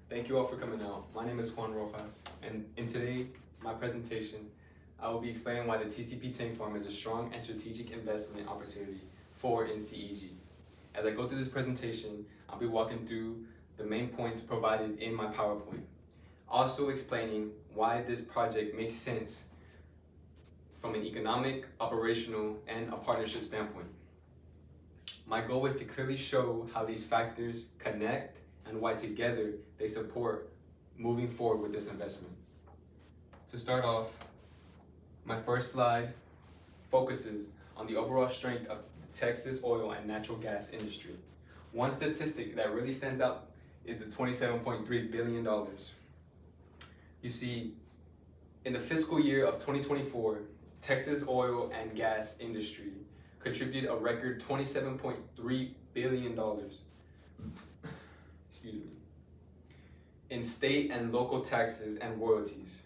Thank you all for coming out. My name is Juan Rojas, and in today, my presentation, I will be explaining why the TCP tank farm is a strong and strategic investment opportunity for NCEG. As I go through this presentation, I'll be walking through the main points provided in my PowerPoint, also explaining why this project makes sense from an economic, operational, and a partnership standpoint. My goal is to clearly show how these factors connect and why together they support moving forward with this investment. To start off, my first slide focuses on the overall strength of the Texas oil and natural gas industry. One statistic that really stands out is the $27.3 billion. You see, in the fiscal year of 2024, Texas oil and gas industry contributed a record $27.3 billion in state and local taxes and royalties.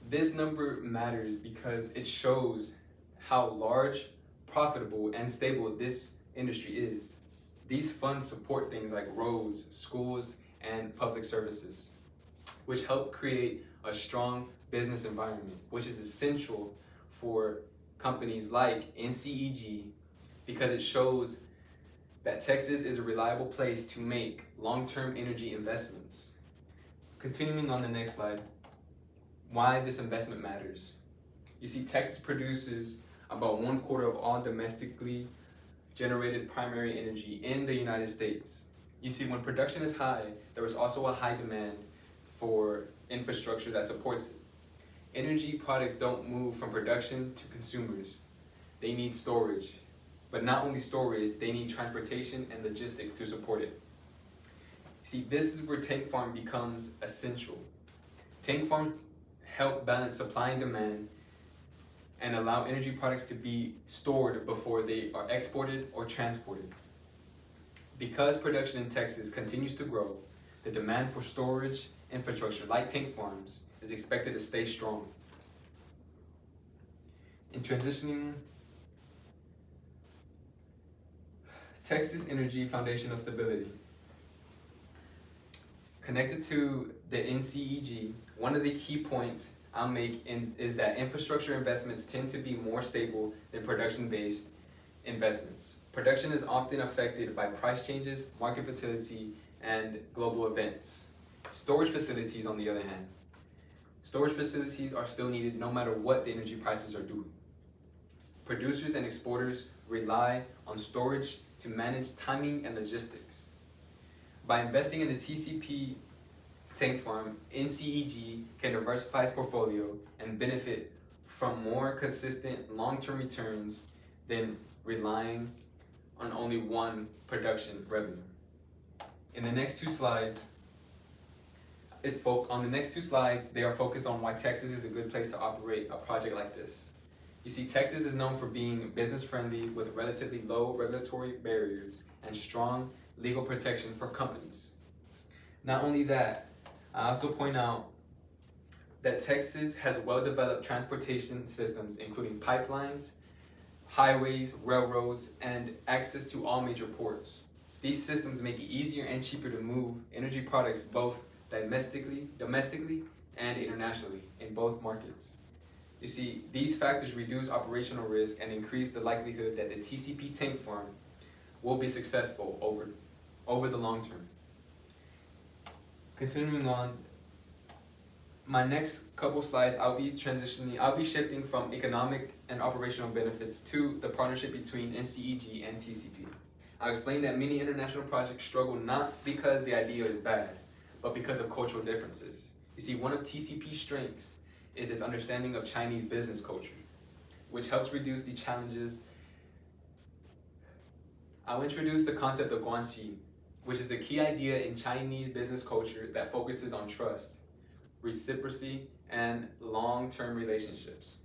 This number matters because it shows how large, profitable, and stable this industry is. These funds support things like roads, schools, and public services, which help create a strong business environment, which is essential for companies like NCEG because it shows that Texas is a reliable place to make long-term energy investments. Continuing on the next slide, why this investment matters. You see, Texas produces about 1/4 of all domestically generated primary energy in the United States. You see, when production is high, there is also a high demand for infrastructure that supports it. Energy products don't move from production to consumers. They need storage. But not only storage, they need transportation and logistics to support it. See, this is where tank farm becomes essential. Tank farm help balance supply and demand and allow energy products to be stored before they are exported or transported. Because production in Texas continues to grow, the demand for storage infrastructure like tank farms is expected to stay strong. In transitioning, Texas Energy Foundational Stability. Connected to the NCEG, one of the key points I'll make is that infrastructure investments tend to be more stable than production-based investments. Production is often affected by price changes, market volatility, and global events. Storage facilities, on the other hand, storage facilities are still needed no matter what the energy prices are doing. Producers and exporters rely on storage to manage timing and logistics. By investing in the TCP tank farm, NCEG can diversify its portfolio and benefit from more consistent long-term returns than relying on only one production revenue. In the next two slides, they are focused on why Texas is a good place to operate a project like this. You see, Texas is known for being business-friendly with relatively low regulatory barriers and strong legal protection for companies. Not only that, I also point out that Texas has well-developed transportation systems, including pipelines, highways, railroads, and access to all major ports. These systems make it easier and cheaper to move energy products both domestically and internationally in both markets. You see, these factors reduce operational risk and increase the likelihood that the TCP tank farm will be successful over the long term. Continuing on, my next couple slides, I'll be shifting from economic and operational benefits to the partnership between NCEG and TCP. I'll explain that many international projects struggle not because the idea is bad, but because of cultural differences. You see, one of TCP's strengths is its understanding of Chinese business culture, which helps reduce the challenges. I'll introduce the concept of guanxi, which is a key idea in Chinese business culture that focuses on trust, reciprocity, and long-term relationships.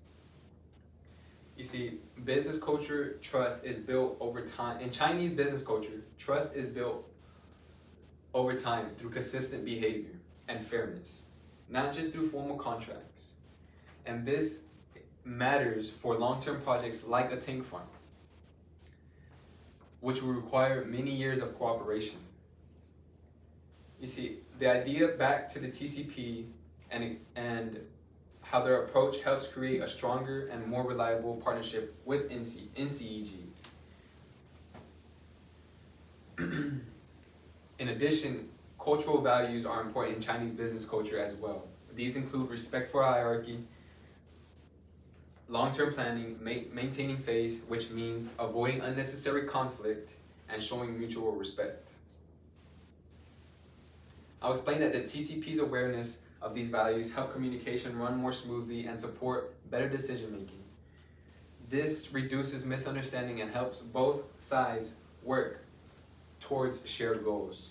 You see, business culture, trust is built over time. In Chinese business culture, trust is built over time through consistent behavior and fairness, not just through formal contracts. And this matters for long-term projects like a tank farm, which will require many years of cooperation. You see, the idea back to the TCP and how their approach helps create a stronger and more reliable partnership with NCEG. In addition, cultural values are important in Chinese business culture as well. These include respect for hierarchy, long-term planning, maintaining faith, which means avoiding unnecessary conflict and showing mutual respect. I'll explain that the TCP's awareness of these values help communication run more smoothly and support better decision making. This reduces misunderstanding and helps both sides work towards shared goals.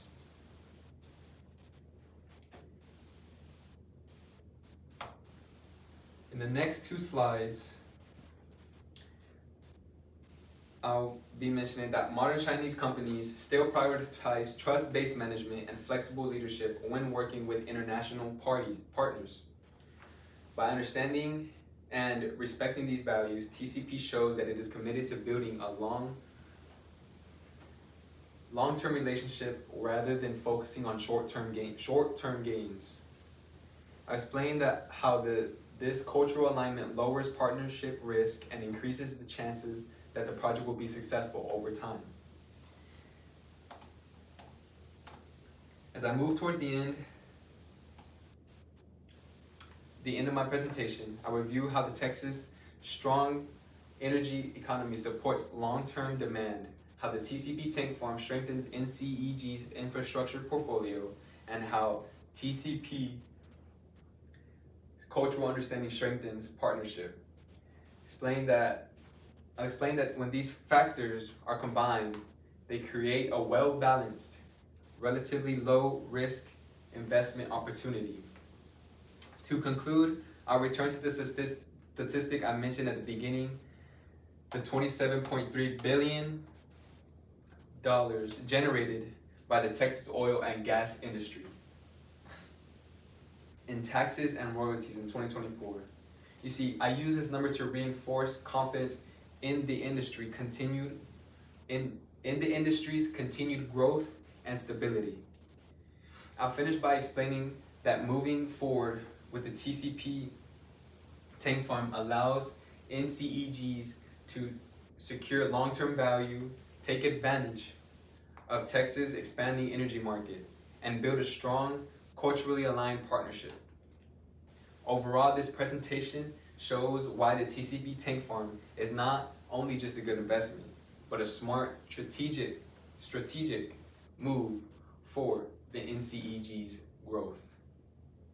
In the next two slides, I'll be mentioning that modern Chinese companies still prioritize trust-based management and flexible leadership when working with international partners. By understanding and respecting these values, TCP shows that it is committed to building a long-term relationship rather than focusing on short-term gains. I explained that how this cultural alignment lowers partnership risk and increases the chances that the project will be successful over time. As I move towards the end of my presentation, I'll review how the Texas strong energy economy supports long-term demand, how the TCP tank farm strengthens NCEG's infrastructure portfolio, and how TCP cultural understanding strengthens partnership. I'll explain that when these factors are combined, they create a well-balanced, relatively low-risk investment opportunity. To conclude, I'll return to the statistic I mentioned at the beginning, the $27.3 billion generated by the Texas oil and gas industry in taxes and royalties in 2024. You see, I use this number to reinforce confidence in the industry's continued growth and stability. I'll finish by explaining that moving forward with the TCP tank farm allows NCEGs to secure long-term value, take advantage of Texas' expanding energy market, and build a strong, culturally aligned partnership. Overall, this presentation shows why the TCP tank farm is not only just a good investment, but a smart, strategic move for the NCEG's growth.